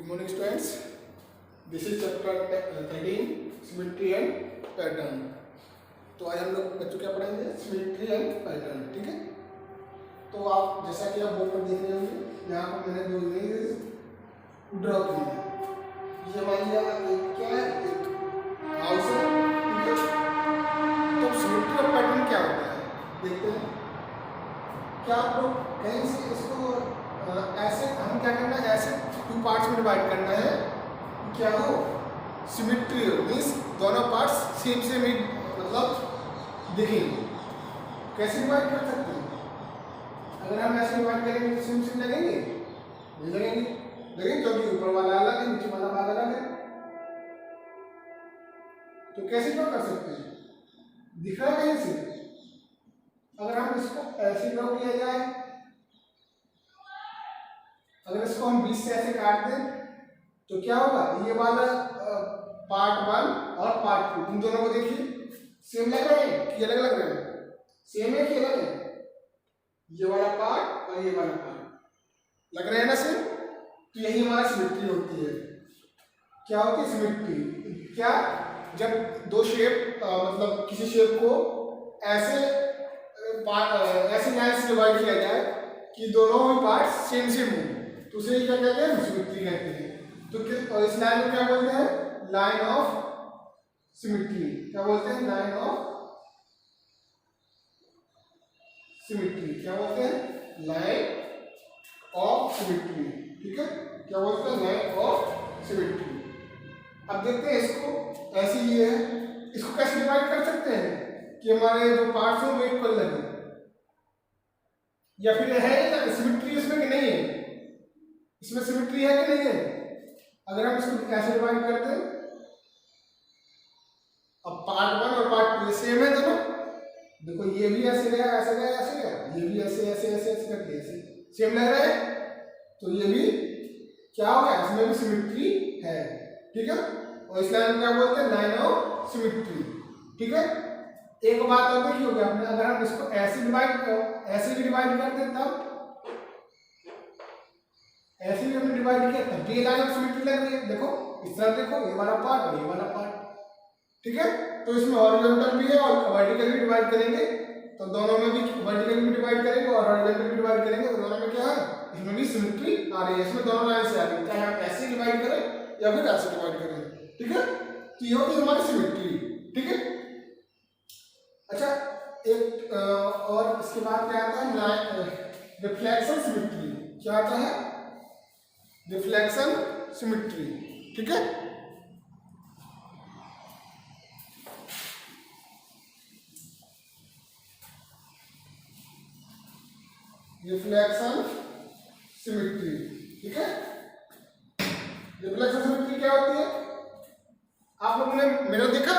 Good morning students. This is chapter 13 symmetry and pattern. तो आज हम लोग बच्चों क्या पढ़ेंगे सिमेट्री एंड पैटर्न. ठीक है, तो आप जैसा कि आप बोर्ड पर देख रहे होंगे यहाँ पर मैंने दो इमेज ड्रॉ की है. ये मान लिया एक क्या है, एक हाउस है. ठीक है, तो सिमेट्री और पैटर्न क्या होता है देखते हैं. क्या आप लोग कहीं से इसको ऐसे हम क्या करना है, ऐसे टू पार्ट्स में डिवाइड करना है. क्या हो सिमेट्री मीन्स दोनों पार्ट्स सेम सेम ही मतलब दिखेंगे. कैसे डिवाइड कर सकते हैं? अगर हम ऐसे डिवाइड करेंगे तो सेम सेम लगेंगे, नहीं लगेंगे. लेकिन क्योंकि ऊपर वाला अलग है नीचे वाला भाग अलग है, तो कैसे ड्रॉ कर सकते हैं? दिख रहा है कहीं से? अगर हम इसको ऐसे ड्रॉ किया जाए, अगर इसको हम 20 से ऐसे काट दें तो क्या होगा, ये वाला पार्ट 1 और पार्ट 2 इन दोनों को देखिए सेम लग रहे हैं कि अलग लग रहे हैं? सेम है कि अलग है? ये वाला पार्ट और ये वाला पार्ट लग रहे हैं ना सेम. तो यही हमारा सिमेट्री होती है. क्या होती है सिमेट्री? क्या, जब दो शेप मतलब किसी शेप को ऐसे ऐसे लाइन से डिवाइड किया जाए कि दोनों ही पार्ट सेम सेम हो, तो उसे क्या कहते हैं? सिमेट्री कहते हैं. तो और इस लाइन को क्या बोलते हैं? Line of symmetry. क्या बोलते हैं? Line of symmetry. क्या बोलते हैं? Line of symmetry. ठीक है, क्या बोलते हैं? Line of symmetry. अब देखते हैं इसको. ऐसे ही है, इसको कैसे डिवाइड कर सकते हैं कि हमारे जो पार्ट्स हैं वो इक्वल लगे, या फिर है सिमेट्री इसमें कि नहीं है? इसमें सिमेट्री है कि नहीं है? अगर हम इसको कैसे डिवाइड करते हैं, अब पार्ट 1 और पार्ट 2 सेम है दोनों. देखो ये भी ऐसे गया, ऐसे गया, ऐसे गया, ये भी ऐसे ऐसे ऐसे ऐसे करके ऐसे सेम लग रहा है. तो ये भी क्या हो गया, इसमें भी सिमेट्री है. ठीक है, और इस लाइन को क्या बोलते हैं? Line of symmetry. ठीक है, एक बात और देखी होगी आपने, अगर हम इसको ऐसे भी डिवाइड कर दें तब, ऐसे भी हमने डिवाइड किया तब ये लाइन ऑफ सिमेट्री लग रही है. देखो इस तरह देखो, ये वाला पार्ट और ये वाला पार्ट. ठीक है, तो इसमें हॉरिजॉन्टल भी है और वर्टिकल भी डिवाइड करेंगे तो दोनों में भी वर्टिकल भी डिवाइड करेंगे और हॉरिजॉन्टल भी डिवाइड करेंगे तो दोनों में क्या है? इसमें भी सिमेट्री आ रही है. इसमें दोनों लाइन से आ रही है, चाहे हम ऐसे डिवाइड करें या फिर ऐसे डिवाइड करें. ठीक है, तो ये होती है हमारी सिमेट्री. ठीक है, अच्छा एक और इसके बाद क्या आता है? Reflection symmetry. क्या आता है? Reflection symmetry. ठीक है, रिफ्लेक्शन सिमेट्री. ठीक है, रिफ्लेक्शन सिमेट्री क्या होती है? आप लोगों ने मिरर देखा?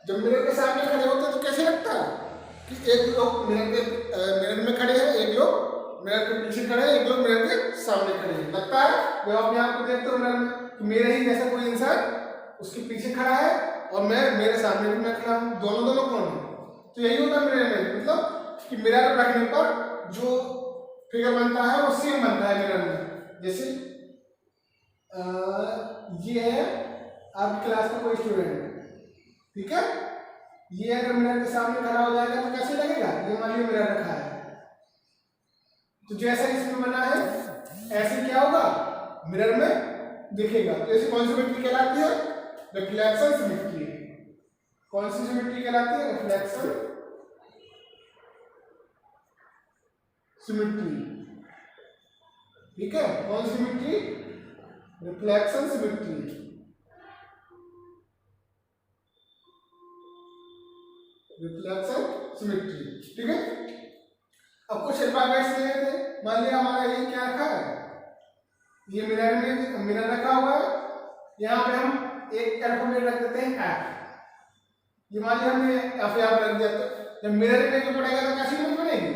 जब मिरर के सामने खड़े होते हैं तो कैसे लगता है कि एक लोग मिरर में खड़े हैं, एक लोग मिरर के पीछे खड़े हैं, एक लोग मिरर के सामने खड़े हैं. लगता है जब अपने आप को देखते हो मिरर में कि मेरे ही जैसा कोई इंसान उसके पीछे खड़ा है और मेरे सामने भी मैं खड़ा हूँ, दोनों कौन है? तो यही होता है मिरर में, मतलब कि मिरर रखने पर जो फिगर बनता है वो सेम बनता है मिरर में. जैसे ये है आपकी क्लास का कोई स्टूडेंट. ठीक है, ये अगर मिरर के सामने खड़ा हो जाएगा तो कैसे लगेगा? ये मान लीजिए मिरर रखा है तो जैसा इसमें बना है ऐसे क्या होगा, मिरर में दिखेगा. तो ऐसी कौन सी सिमेट्री कहलाती है? Reflection symmetry. कौन सी सिमेट्री कहलाती है? Reflection symmetry. ठीक है, कौन सी symmetry? Reflection symmetry. Reflection symmetry. ठीक है, अब कुछ अल्फाबेट्स ले लेते हैं. मान लिया हमारा ये क्या रखा है, ये मिरर रखा हुआ है. यहाँ पे हम एक अल्फाबेट रख देते हैं एफ. ये मान लिया हमने एफ यहाँ पे रख दिया, तो जब मिरर में जो पड़ेगा तो कैसी इमेज बनेगी?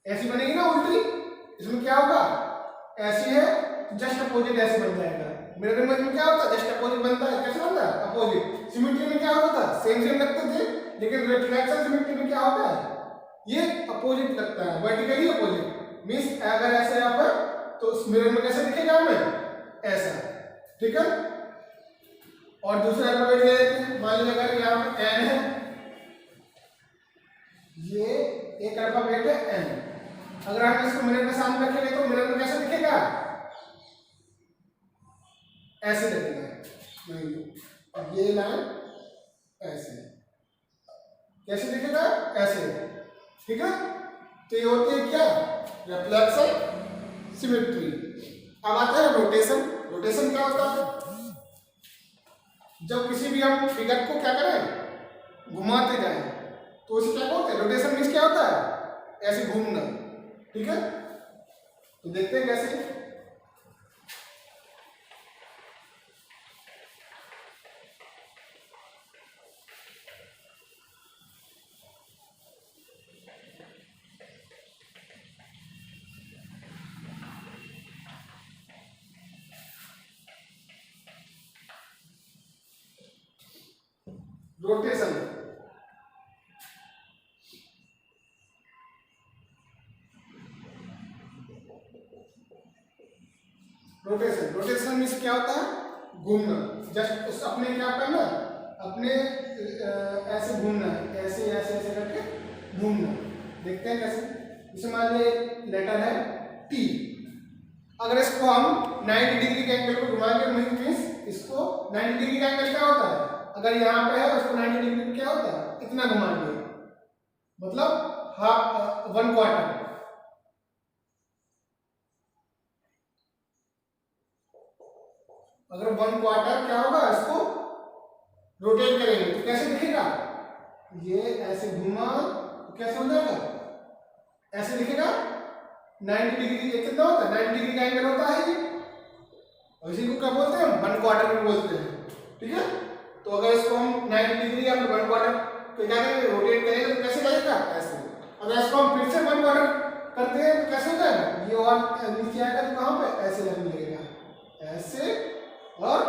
ऐसी बनेगी ना उल्टी. इसमें क्या होगा, ऐसी है जस्ट अपोजिट ऐसे बन जाएगा. मिरर इमेज में क्या होता है? जस्ट अपोजिट बनता है. कैसे बनता है? अपोजिट. सिमेट्री में क्या होता है? सेम सेम लगते थे, लेकिन रिफ्लेक्शन सिमेट्री में क्या होता है? ये अपोजिट लगता है, वर्टिकली अपोजिट. मींस अगर ऐसे यहाँ पर तो उस मिरर में कैसे दिखेगा हमें, ऐसा, ठीक है। और दूसरा अल्फाबेट ले लेते हैं। मान लीजिए अगर यहाँ पे एन है, ये एक अल्फाबेट है एन, अगर हम इसको मिरर के सामने रखेंगे तो मिरर में कैसे दिखेगा, ऐसे दिखेगा। नहीं, ये लाइन ऐसे, कैसे दिखेगा, ऐसे, ठीक है। तो ये होती है क्या, रिफ्लेक्शन सिमेट्री। अब आता है रोटेशन। रोटेशन क्या होता है, जब किसी भी हम फिगर को क्या करें, घुमाते जाएं, तो उसे क्या बोलते हैं, रोटेशन मीन्स क्या होता है, ऐसे घूमना, ठीक है। तो देखते हैं कैसे। रोटेशन, रोटेशन, रोटेशन मीन्स क्या होता है, घूमना। जस्ट उस अपने क्या करना, अपने ऐसे घूमना है, ऐसे ऐसे ऐसे करके घूमना। देखते हैं कैसे। जैसे मान लीजिए लेटर है टी, अगर इसको हम 90 डिग्री के एंगल पर घुमाएंगे, मीन्स इसको 90 डिग्री का एंगल क्या होता है, अगर यहाँ पे है उसको 90 डिग्री क्या होता है, इतना घुमाएंगे, मतलब हाफ, 1/4। अगर 1/4 क्या होगा, इसको रोटेट करेंगे तो कैसे दिखेगा, ये ऐसे घुमा तो कैसे हो जाएगा, ऐसे दिखेगा। 90 डिग्री कितना होता है, 90 डिग्री का एंगल होता है ये, और इसी को क्या बोलते हैं, 1/4 में बोलते हैं, ठीक है। तो अगर इसको हम 90 डिग्री या 1/4 तो क्या करेंगे, रोटेट करेंगे तो कैसे लगेगा, ऐसे। अगर इसको हम फिर से 1/4 करते हैं तो कैसे हो जाएगा, ये और नीचे आएगा तो कहाँ पे, ऐसे लगने लगेगा, ऐसे और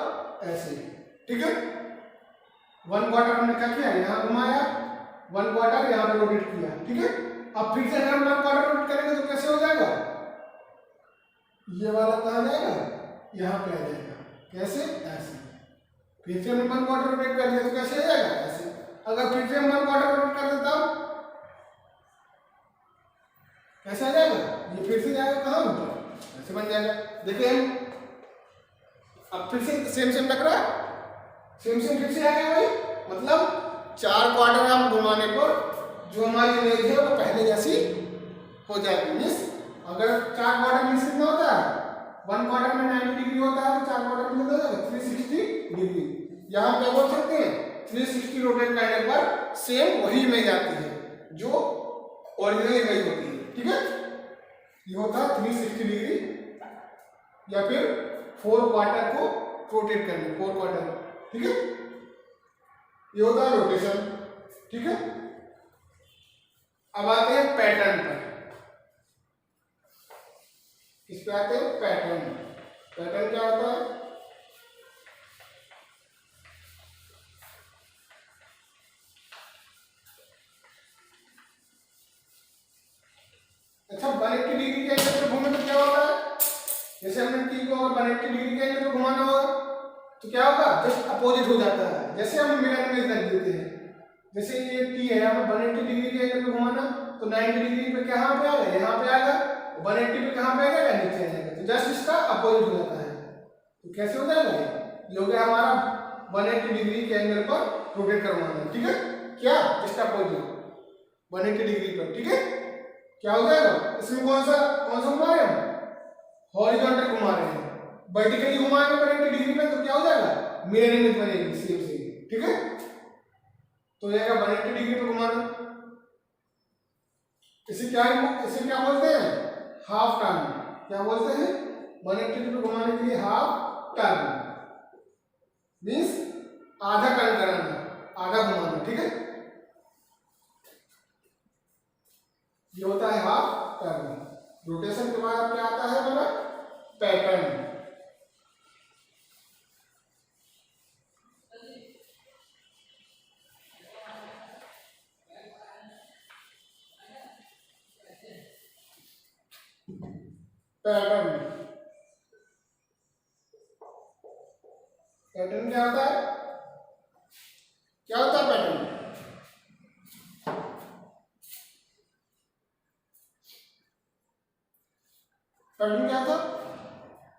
ऐसे, ठीक है। 1/4 हमने क्या किया, यहाँ घुमाया, 1/4 यहाँ पे रोटेट किया, ठीक है। अब फिर से अगर हम 1/4 रोटेट करेंगे तो कैसे हो जाएगा, ये वाला कहाँ जाएगा, यहाँ पे आ जाएगा, कैसे, ऐसे। फिर से हम 1/4 रोटेट कर दिया तो कैसे आ जाएगा, ऐसे। अगर फिर से हम 1/4 रोटेट कर देता हूं कैसे आ जाएगा, ये फिर से जाएगा कहाँ ऊपर, ऐसे बन जाएगा। देखिए हम अब फिर से सेम सेम लग रहा है, सेम सेम फिर से आएगा भाई, मतलब 4 क्वार्टर हम घुमाने पर जो हमारी इमेज है वो पहले जैसी हो जाएगी। मीन्स अगर 4 क्वार्टर मीन्स कितना होता है, 1/4 में 90 डिग्री होता है तो 4 क्वार्टर में कितना होगा, 360 डिग्री। यहाँ क्या बोल सकते हैं, 360 रोटेट करने पर सेम वही इमेज आती है जो ओरिजिनल इमेज होती है, ठीक है। ये होता है 360 डिग्री, या फिर 4 क्वार्टर को रोटेट करने, 4 क्वार्टर, ठीक है। ये होता है रोटेशन, ठीक है। अब आते हैं पैटर्न पर। इस पे आते हैं पैटर्न। पैटर्न क्या होता है, अच्छा 180 डिग्री के एंगल पे घूमे तो क्या होता है, जैसे हमने टी को अगर 180 डिग्री के एंगल पे घुमाना होगा तो क्या होगा, जस्ट अपोजिट हो जाता है। जैसे हम मिरर में रख देते हैं, जैसे ये टी है, हमें 180 डिग्री के एंगल पे घुमाना, तो 90 डिग्री पे कहाँ पे आएगा, यहाँ पे आएगा, 180 पे कहाँ पे आएगा, नीचे आ जाएगा। तो जस्ट इसका अपोजिट हो जाता है, तो कैसे हो जाएगा, ये हो गया हमारा 180 डिग्री के एंगल पर रोटेट करवाना, ठीक है। क्या, जस्ट अपोजिट 180 डिग्री पर, ठीक है। क्या हो जाएगा, इसमें कौन सा घुमा रहे हैं, हॉरिजॉन्टल घुमा रहे हैं। वर्टिकली घुमाएंगे 180 डिग्री पे तो क्या हो जाएगा, मिरर इमेज बनेगी सेम सेम, ठीक है। तो ये 180 डिग्री पे घुमाना, इसे क्या बोलते हैं, हाफ टर्न। क्या बोलते हैं, 180 डिग्री पे घुमाने के लिए हाफ टर्न मीन्स आधा टर्न कराना, आधा घुमाना, ठीक है। ये होता है हाफ टर्न। रोटेशन के बाद क्या आता है हमारा, पैटर्न। पैटर्न। पैटर्न क्या होता है? क्या होता है पैटर्न? पैटर्न क्या था?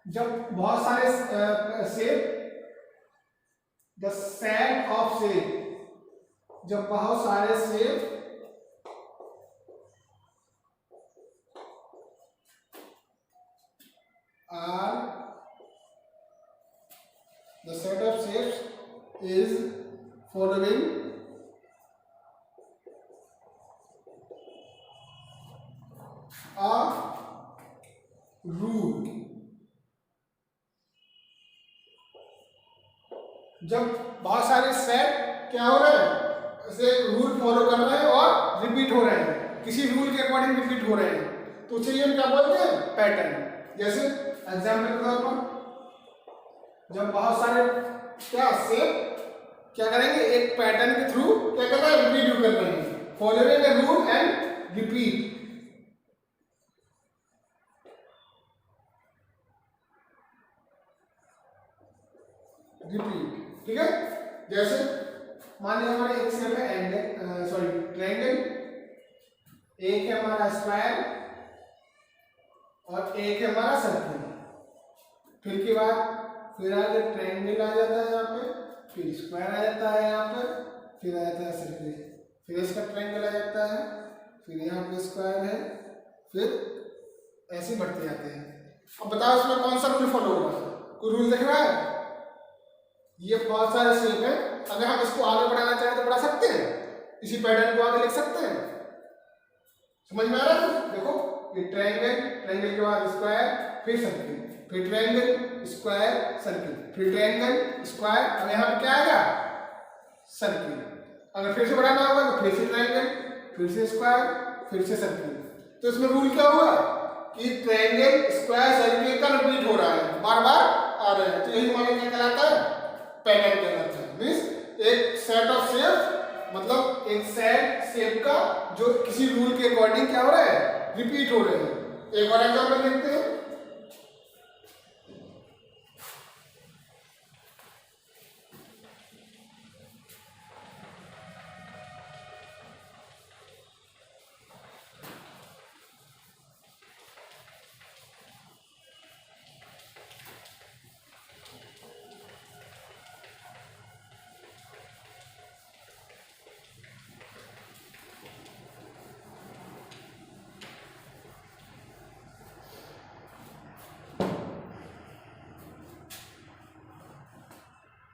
जब बहुत सारे shape, the set of shape, जब बहुत सारे shape are the set of shapes is following a rule। जब बहुत सारे सेट क्या हो रहे हैं, ऐसे रूल फॉलो कर रहे हैं और रिपीट हो रहे हैं, किसी रूल के अकॉर्डिंग रिपीट हो रहे हैं, तो उसे हम क्या बोलते हैं? पैटर्न। जैसे एग्जाम्पल के तौर पर, जब बहुत सारे क्या शेप क्या करेंगे, एक पैटर्न के थ्रू क्या कर रहे हैं? रिपीट कर रहे हैं, following a rule and repeat. Repeat, ठीक है। जैसे मान लिया हमारे एक शेप है एंगल, सॉरी ट्रायंगल, एक है हमारा स्क्वायर और एक है हमारा सर्कल। फिर के बाद फिर आगे ट्रायंगल आ जाता है यहाँ पे, फिर स्क्वायर आ जाता है यहाँ पर, फिर आ जाता है सर्कल, फिर इसका ट्रायंगल आ जाता है, फिर यहाँ पे स्क्वायर है, फिर ऐसे बढ़ते जाते हैं। अब बताओ इसमें कौन सा रूल फॉलो होगा? कोई रूल दिख रहा है? ये बहुत सारे शेप है, अगर हम इसको आगे बढ़ाना चाहें तो बढ़ा सकते हैं, इसी पैटर्न को आगे लिख सकते हैं। समझ में आ रहा है? देखो ये ट्रायंगल, ट्रायंगल के बाद स्क्वायर, फिर सर्कल, फिर ट्रायंगल, स्क्वायर, सर्कल, फिर ट्रायंगल, स्क्वायर, अब यहाँ पे क्या आएगा? सर्कल। अगर फिर से बढ़ाना होगा तो फिर से ट्रायंगल, फिर से स्क्वायर, फिर से सर्कल। तो इसमें रूल क्या हुआ कि ट्रायंगल, स्क्वायर, सर्कल का रिपीट हो रहा है, बार बार आ रहे हैं, तो यही हमारे क्या कहलाता है? पैटर्न कहलाता है। मीन्स एक सेट ऑफ शेप, मतलब एक सेट शेप का जो किसी रूल के अकॉर्डिंग क्या हो रहा है? रिपीट हो रहे हैं। एक और एग्जांपल देखते हैं।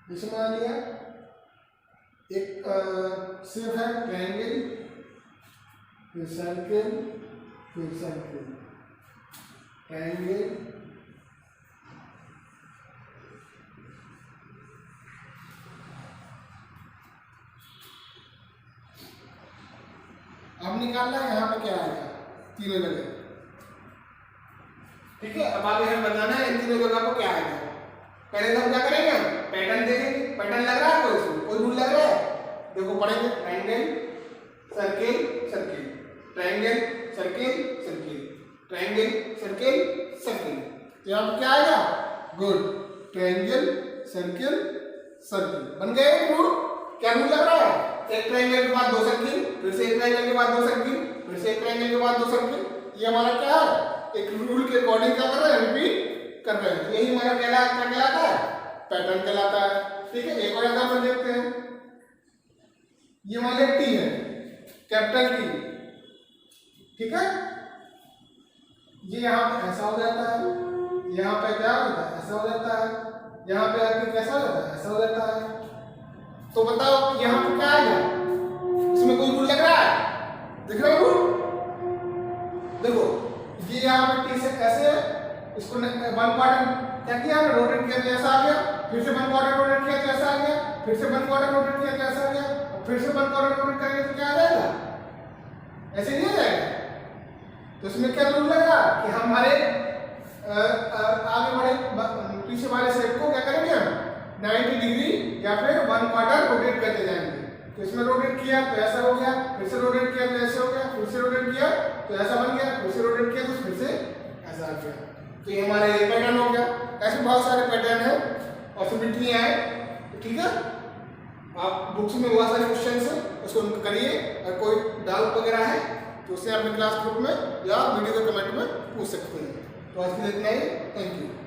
जैसे मान लिया एक शेप है ट्रायंगल, फिर सर्कल, फिर सर्कल, ट्रायंगल, अब निकालना है यहाँ पे क्या आएगा? तीनों जगह, ठीक है। अब आगे हमें बताना है इन तीनों जगह को क्या आएगा। पहले तो हम क्या करेंगे? पैटर्न देखेंगे। पैटर्न लग रहा है कोई इसमें? कोई रूल लग रहा है? देखो पढ़ेंगे, triangle, circle, circle, triangle, circle, circle, triangle, circle, circle. तो यहाँ पे क्या आएगा? गुड, ट्रायंगल, सर्कल, सर्कल बन गए रूल। क्या रूल लग रहा है? एक ट्रायंगल के बाद दो सर्कल, फिर से एक ट्रायंगल के बाद दो सर्कल, फिर से एक ट्रायंगल के बाद दो सर्कल। ये हमारा क्या है? एक रूल के अकॉर्डिंग क्या कर रहे हैं? रिपीट कर रहे हैं। यही हमारा क्या कहलाता है? पैटर्न कहलाता है, ठीक है। एक और एग्जांपल देखते हैं। ये मान लिया टी है, कैपिटल टी, ठीक है। ये यहाँ पे ऐसा हो जाता है, यहाँ पे क्या होता है? ऐसा हो जाता है, यहाँ पे आके कैसा हो जाता है? ऐसा हो जाता है। तो बताओ यहाँ पे क्या आएगा? इसमें कोई रूल लग रहा है? दिख रहा है रूल? देखो ये यहाँ पे टी से ऐसे है, इसको वन क्वार्टर क्या किया हमने? रोटेट किया तो ऐसा आ गया, फिर से वन क्वार्टर रोटेट किया तो ऐसा आ गया, फिर से वन क्वार्टर रोटेट किया तो ऐसा आ गया, और फिर से वन क्वार्टर रोटेट करेंगे तो क्या आ जाएगा? ऐसे नहीं आ जाएगा। तो इसमें क्या रूल लगा कि हमारे आगे बढ़े पीछे वाले शेप को क्या करेंगे हम? 90 डिग्री या फिर वन क्वार्टर रोटेट करते जाएंगे। तो इसमें रोटेट किया तो ऐसा हो गया, फिर से रोटेट किया तो ऐसे हो गया, फिर से रोटेट किया तो ऐसा बन गया, फिर से रोटेट किया तो फिर से ऐसा आ गया। तो ये हमारे पैटर्न हो गया। ऐसे बहुत सारे पैटर्न हैं और सिमेट्रियाँ हैं, ठीक है। आप बुक्स में बहुत सारे क्वेश्चन है उसको करिए, और कोई डाउट वगैरह है तो उससे अपने क्लास ग्रुप में या वीडियो के कमेंट में पूछ सकते हैं। तो आज के लिए इतना ही, थैंक यू।